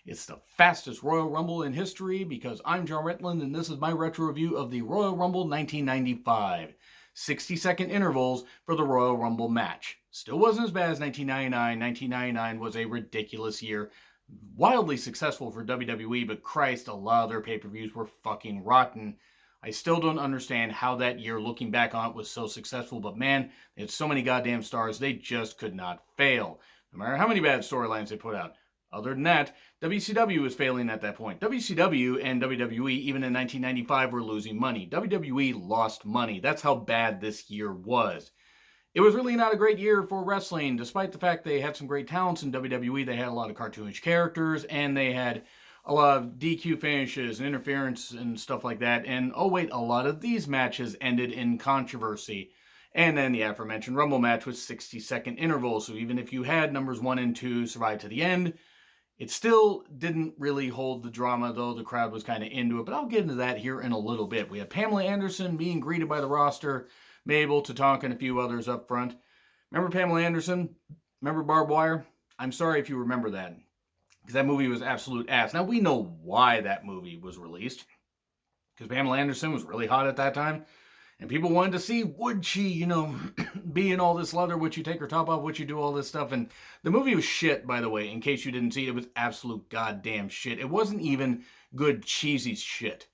It's the fastest Royal Rumble in history because I'm John Retland and this is my retro review of the Royal Rumble 1995. 60-second intervals for the Royal Rumble match. Still wasn't as bad as 1999. 1999 was a ridiculous year. Wildly successful for WWE, but Christ, a lot of their pay-per-views were fucking rotten. I still don't understand how that year, looking back on it, was so successful, but man, they had so many goddamn stars, they just could not fail. No matter how many bad storylines they put out. Other than that, WCW was failing at that point. WCW and WWE, even in 1995, were losing money. WWE lost money. That's how bad this year was. It was really not a great year for wrestling, despite the fact they had some great talents in WWE. They had a lot of cartoonish characters, and they had a lot of DQ finishes and interference and stuff like that. And, oh wait, a lot of these matches ended in controversy. And then the aforementioned Rumble match with 60-second intervals. So even if you had numbers 1 and 2 survive to the end, it still didn't really hold the drama, though the crowd was kind of into it. But I'll get into that here in a little bit. We have Pamela Anderson being greeted by the roster, Mabel, Tatanka, and a few others up front. Remember Pamela Anderson? Remember Barbed Wire? I'm sorry if you remember that, because that movie was absolute ass. Now, we know why that movie was released, because Pamela Anderson was really hot at that time, and people wanted to see, would she, be in all this leather? Would she take her top off? Would she do all this stuff? And the movie was shit, by the way, in case you didn't see it. It was absolute goddamn shit. It wasn't even good, cheesy shit.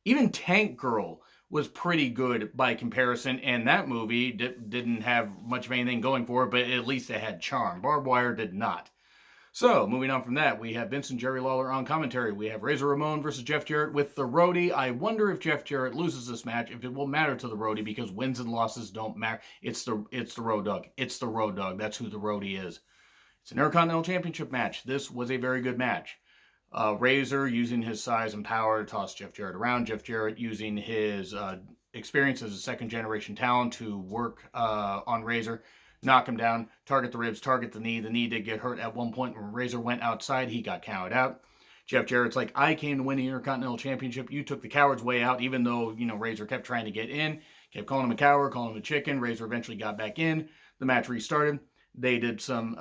Even Tank Girl was pretty good by comparison, and that movie didn't have much of anything going for it, but at least it had charm. Barbed Wire did not. So, moving on from that, we have Vince and Jerry Lawler on commentary. We have Razor Ramon versus Jeff Jarrett with the Roadie. I wonder if Jeff Jarrett loses this match, if it will matter to the Roadie, because wins and losses don't matter. It's the Road Dogg. It's the Road Dogg. That's who the Roadie is. It's an Intercontinental Championship match. This was a very good match. Razor using his size and power to toss Jeff Jarrett around. Jeff Jarrett using his experience as a second-generation talent to work on Razor, knock him down, target the ribs, target the knee. The knee did get hurt at one point when Razor went outside. He got counted out. Jeff Jarrett's like, I came to win the Intercontinental Championship. You took the coward's way out, even though, Razor kept trying to get in. Kept calling him a coward, calling him a chicken. Razor eventually got back in. The match restarted. They did some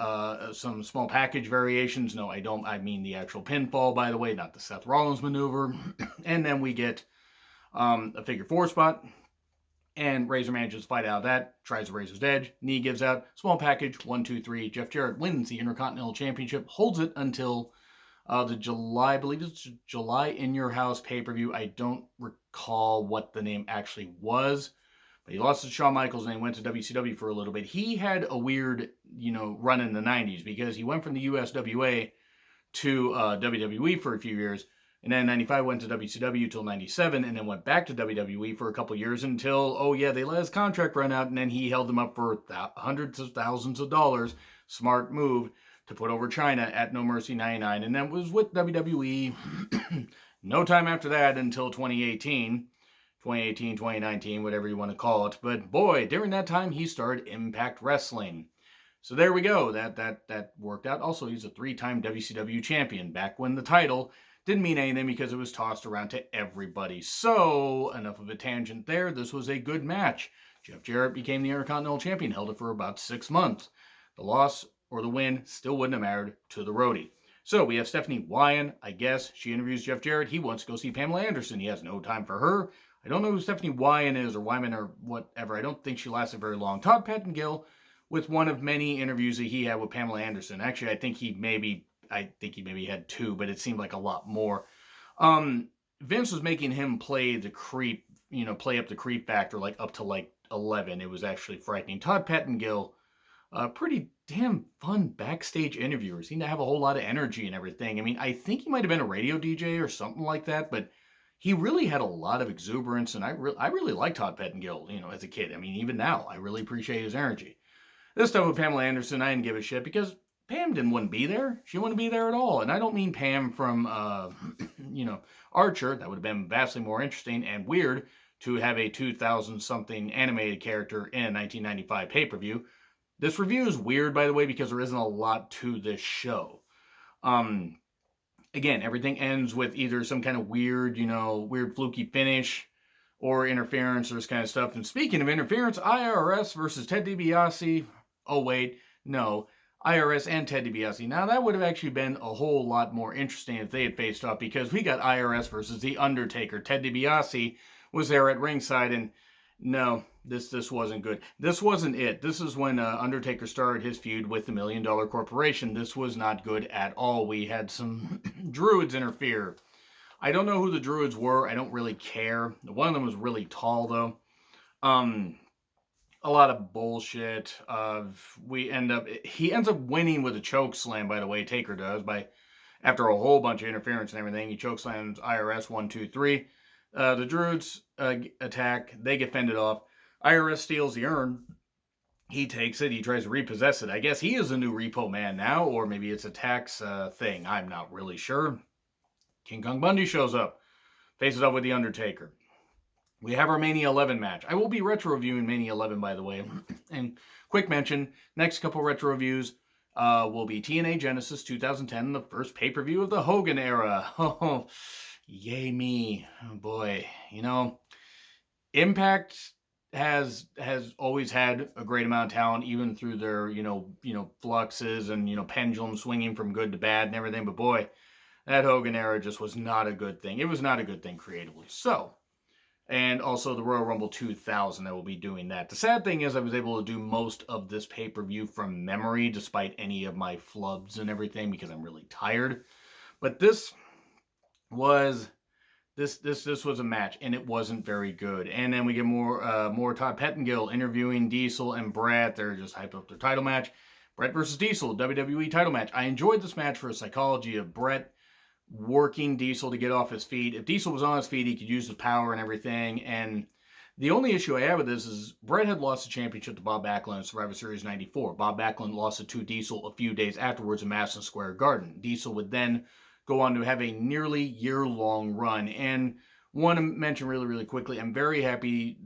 small package variations. No, I mean the actual pinfall, by the way, not the Seth Rollins maneuver. And then we get a figure 4 spot. And Razor manages to fight out of that. Tries the Razor's Edge. Knee gives out. Small package. 1, 2, 3. Jeff Jarrett wins the Intercontinental Championship. Holds it until the July, I believe it's July In Your House pay-per-view. I don't recall what the name actually was. But he lost to Shawn Michaels and he went to WCW for a little bit. He had a weird, run in the 90s because he went from the USWA to WWE for a few years. And then in 95 went to WCW till 97 and then went back to WWE for a couple years until, they let his contract run out and then he held them up for hundreds of thousands of dollars. Smart move to put over China at No Mercy 99. And then was with WWE no time after that until 2018. 2019, whatever you want to call it. But boy, during that time, he started Impact Wrestling. So there we go. That worked out. Also, he's a 3-time WCW champion. Back when the title didn't mean anything because it was tossed around to everybody. So, enough of a tangent there. This was a good match. Jeff Jarrett became the Intercontinental Champion, held it for about 6 months. The loss or the win still wouldn't have mattered to the Roadie. So we have Stephanie Wyan, I guess. She interviews Jeff Jarrett. He wants to go see Pamela Anderson. He has no time for her. I don't know who Stephanie Wyan is or Wyman or whatever. I don't think she lasted very long. Todd Pettengill with one of many interviews that he had with Pamela Anderson. Actually, I think he maybe had 2, but it seemed like a lot more. Vince was making him play the creep, play up the creep factor up to 11. It was actually frightening. Todd Pettengill, pretty damn fun backstage interviewer. Seemed to have a whole lot of energy and everything. I mean, I think he might have been a radio DJ or something like that, but he really had a lot of exuberance, and I really liked Todd Pettengill, as a kid. I mean, even now, I really appreciate his energy. This stuff with Pamela Anderson, I didn't give a shit because Pam wouldn't be there. She wouldn't be there at all. And I don't mean Pam from, Archer. That would have been vastly more interesting and weird to have a 2000-something animated character in a 1995 pay-per-view. This review is weird, by the way, because there isn't a lot to this show. Again, everything ends with either some kind of weird fluky finish or interference or this kind of stuff. And speaking of interference, IRS versus Ted DiBiase. Oh, wait, no. IRS and Ted DiBiase. Now, that would have actually been a whole lot more interesting if they had faced off, because we got IRS versus The Undertaker. Ted DiBiase was there at ringside, and no, this wasn't good. This wasn't it. This is when Undertaker started his feud with the $1 Million Corporation. This was not good at all. We had some Druids interfere. I don't know who the Druids were. I don't really care. One of them was really tall, though. A lot of bullshit. He ends up winning with a choke slam, by the way. Taker does, after a whole bunch of interference and everything. He choke slams IRS 1, 2, 3. The Druids attack. They get fended off. IRS steals the urn. He takes it. He tries to repossess it. I guess he is a new Repo Man now, or maybe it's a tax thing. I'm not really sure. King Kong Bundy shows up. Faces up with The Undertaker. We have our Mania 11 match. I will be retro reviewing Mania 11, by the way. And quick mention, next couple retro reviews will be TNA Genesis 2010, the first pay-per-view of the Hogan era. Oh, yay me. Oh, boy. You know, Impact has always had a great amount of talent, even through their, fluxes and, pendulum swinging from good to bad and everything. But boy, that Hogan era just was not a good thing. It was not a good thing creatively. So, and also the Royal Rumble 2000, I will be doing that. The sad thing is I was able to do most of this pay-per-view from memory, despite any of my flubs and everything, because I'm really tired. But this was a match, and it wasn't very good. And then we get more Todd Pettengill interviewing Diesel and Bret. They're just hyped up their title match. Bret versus Diesel, WWE title match. I enjoyed this match for the psychology of Bret working Diesel to get off his feet. If Diesel was on his feet, he could use his power and everything. And the only issue I have with this is Bret had lost the championship to Bob Backlund in Survivor Series 94. Bob Backlund lost it to Diesel a few days afterwards in Madison Square Garden. Diesel would then go on to have a nearly year-long run. And want to mention really, really quickly, I'm very happy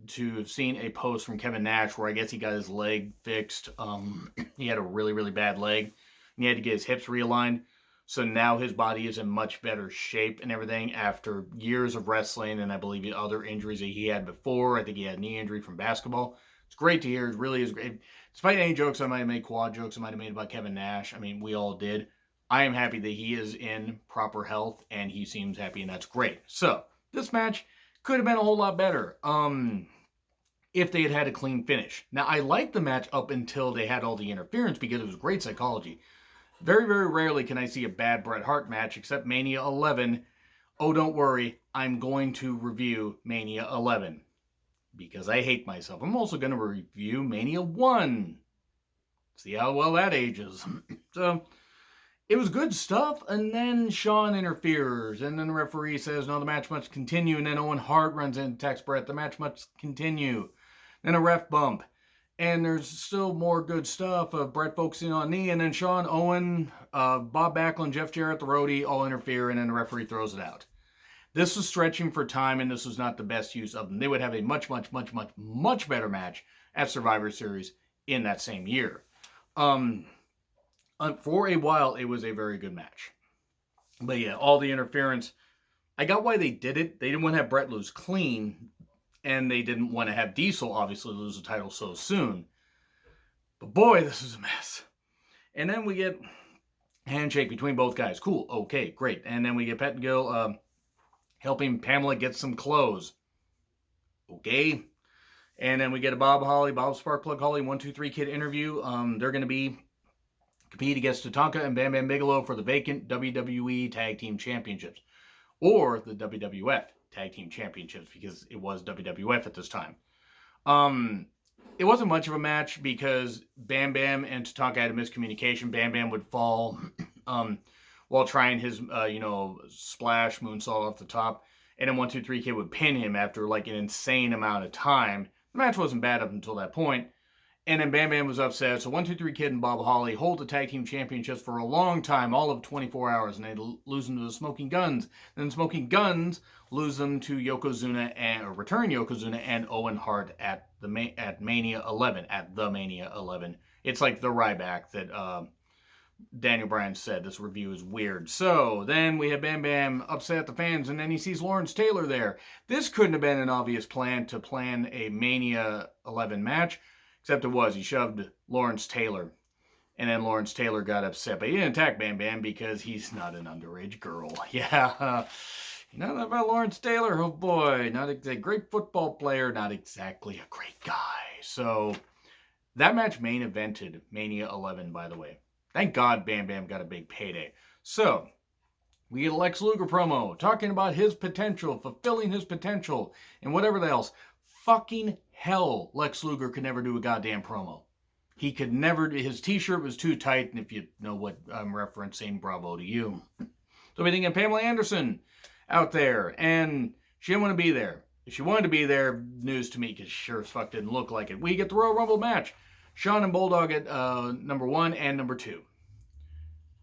to have seen a post from Kevin Nash where I guess he got his leg fixed. He had a really, really bad leg, and he had to get his hips realigned. So now his body is in much better shape and everything after years of wrestling, and I believe other injuries that he had before. I think he had a knee injury from basketball. It's great to hear. It really is great. Despite any jokes I might have made, quad jokes I might have made about Kevin Nash, I mean, we all did. I am happy that he is in proper health, and he seems happy, and that's great. So, this match could have been a whole lot better if they had had a clean finish. Now, I liked the match up until they had all the interference, because it was great psychology. Very, very rarely can I see a bad Bret Hart match, except Mania 11. Oh, don't worry, I'm going to review Mania 11, because I hate myself. I'm also going to review Mania 1. See how well that ages. So, it was good stuff, and then Shawn interferes, and then the referee says, no, the match must continue, and then Owen Hart runs in and attacks Bret, the match must continue. Then a ref bump. And there's still more good stuff of Bret focusing on knee, and then Shawn, Owen, Bob Backlund, Jeff Jarrett, the roadie, all interfere, and then the referee throws it out. This was stretching for time, and this was not the best use of them. They would have a much, much, much, much, much better match at Survivor Series in that same year. For a while, it was a very good match. But yeah, all the interference. I got why they did it. They didn't want to have Bret lose clean, and they didn't want to have Diesel obviously lose the title so soon. But boy, this is a mess. And then we get handshake between both guys. Cool, okay, great. And then we get Pettengill helping Pamela get some clothes. Okay. And then we get a Bob Sparkplug Holly 1, 2, 3 Kid interview. They're going to compete against Tatanka and Bam Bam Bigelow for the vacant WWE Tag Team Championships. Or the WWF Tag Team Championships, because it was WWF at this time. It wasn't much of a match because Bam Bam and Tatanka had a miscommunication. Bam Bam would fall while trying his, splash moonsault off the top. And then 1, 2, 3 Kid would pin him after like an insane amount of time. The match wasn't bad up until that point. And then Bam Bam was upset. So 1, 2, 3 Kid and Bob Holly hold the Tag Team Championships for a long time, all of 24 hours, and they lose them to the Smoking Guns. Then Smoking Guns lose them to Yokozuna return Yokozuna and Owen Hart at Mania 11. At the Mania 11, it's like the Ryback that Daniel Bryan said. This review is weird. So then we have Bam Bam upset at the fans, and then he sees Lawrence Taylor there. This couldn't have been an obvious plan to plan a Mania 11 match. Except it was. He shoved Lawrence Taylor And then Lawrence Taylor got upset, but he didn't attack Bam Bam because he's not an underage girl. Yeah, you know that about Lawrence Taylor? Oh boy, not a great football player, not exactly a great guy. So that match main evented Mania 11, by the way. Thank God Bam Bam got a big payday. So we get a Lex Luger promo talking about his potential, fulfilling his potential, and whatever else. Fucking hell, Lex Luger could never do a goddamn promo. He could never, his t-shirt was too tight, and if you know what I'm referencing, bravo to you. So we thinking Pamela Anderson out there, and she didn't want to be there. If she wanted to be there, news to me, because sure as fuck didn't look like it. We get the Royal Rumble match. Shawn and Bulldog at number 1 and number 2.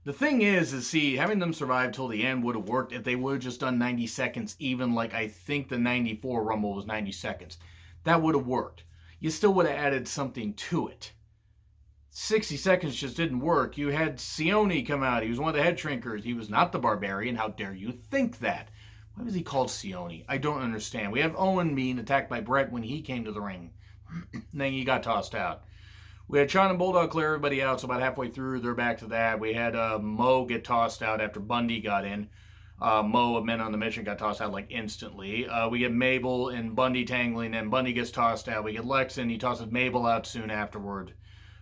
The thing is, see, having them survive till the end would have worked if they would have just done 90 seconds, even like I think the 94 Rumble was 90 seconds. That would have worked. You still would have added something to it. 60 seconds just didn't work. You had Sione come out. He was one of the head shrinkers. He was not the Barbarian. How dare you think that? Why was he called Sione? I don't understand. We have Owen being attacked by Brett when he came to the ring. Then he got tossed out. We had Shawn and Bulldog clear everybody out, so about halfway through, they're back to that. We had Mo get tossed out after Bundy got in. Mo of Men on the Mission got tossed out like instantly. We get Mabel and Bundy tangling, and Bundy gets tossed out. We get Lex, and he tosses Mabel out soon afterward.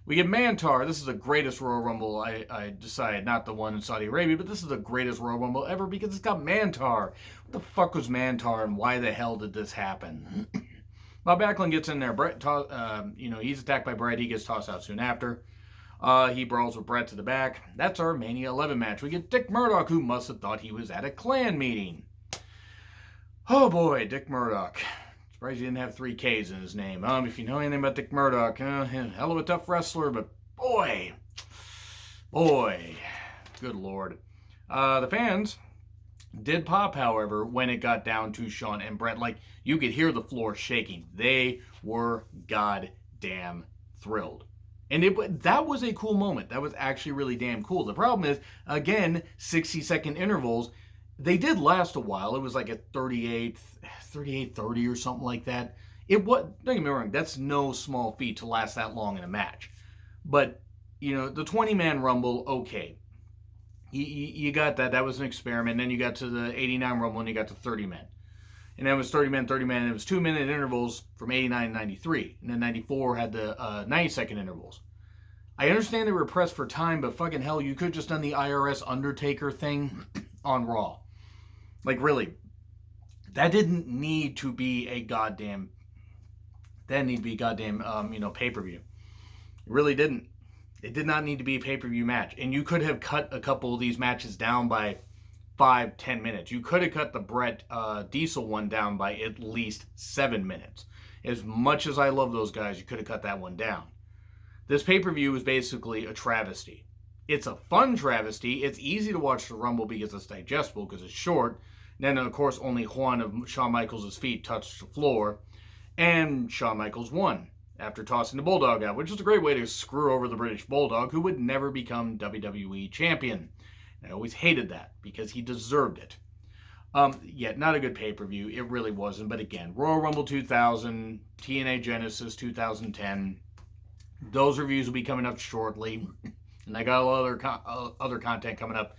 We get Mantar. This is the greatest Royal Rumble, I decided, not the one in Saudi Arabia, but this is the greatest Royal Rumble ever because it's got Mantar. What the fuck was Mantar, and why the hell did this happen? Bob Backlund gets in there. Brett, he's attacked by Brett. He gets tossed out soon after. He brawls with Brett to the back. That's our Mania 11 match. We get Dick Murdoch, who must have thought he was at a Klan meeting. Oh boy, Dick Murdoch. Surprised he didn't have 3 Ks in his name. If you know anything about Dick Murdoch, hell of a tough wrestler, but boy, good lord. The fans did pop, however, when it got down to Shawn and Brett. Like, you could hear the floor shaking. They were goddamn thrilled. And that was a cool moment. That was actually really damn cool. The problem is, again, 60-second intervals. They did last a while. It was like a 38-30 or something like that. Don't get me wrong, that's no small feat to last that long in a match. But, the 20-man Rumble, okay. You got that. That was an experiment. Then you got to the 89 Rumble and you got to 30 men. And then it was 30 men, and it was 2-minute intervals from 89 and 93. And then 94 had the 90-second intervals. I understand they were pressed for time, but fucking hell, you could have just done the IRS Undertaker thing on Raw. Like, really. That didn't need to be a goddamn pay-per-view. It really didn't. It did not need to be a pay-per-view match. And you could have cut a couple of these matches down by 5-10 minutes. You could have cut the Brett Diesel one down by at least 7 minutes. As much as I love those guys, you could have cut that one down. This pay-per-view is basically a travesty. It's a fun travesty. It's easy to watch the Rumble because it's digestible, because it's short. And then, of course, only one of Shawn Michaels' feet touched the floor. And Shawn Michaels won after tossing the Bulldog out, which is a great way to screw over the British Bulldog, who would never become WWE champion. And I always hated that because he deserved it. Yet, not a good pay-per-view. It really wasn't. But again, Royal Rumble 2000, TNA Genesis 2010. Those reviews will be coming up shortly. And I got a lot of other content coming up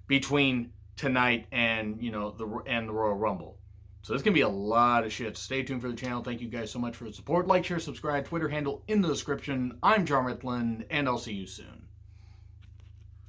between tonight and the Royal Rumble. So there's going to be a lot of shit. Stay tuned for the channel. Thank you guys so much for the support. Like, share, subscribe, Twitter handle in the description. I'm John Ritland, and I'll see you soon.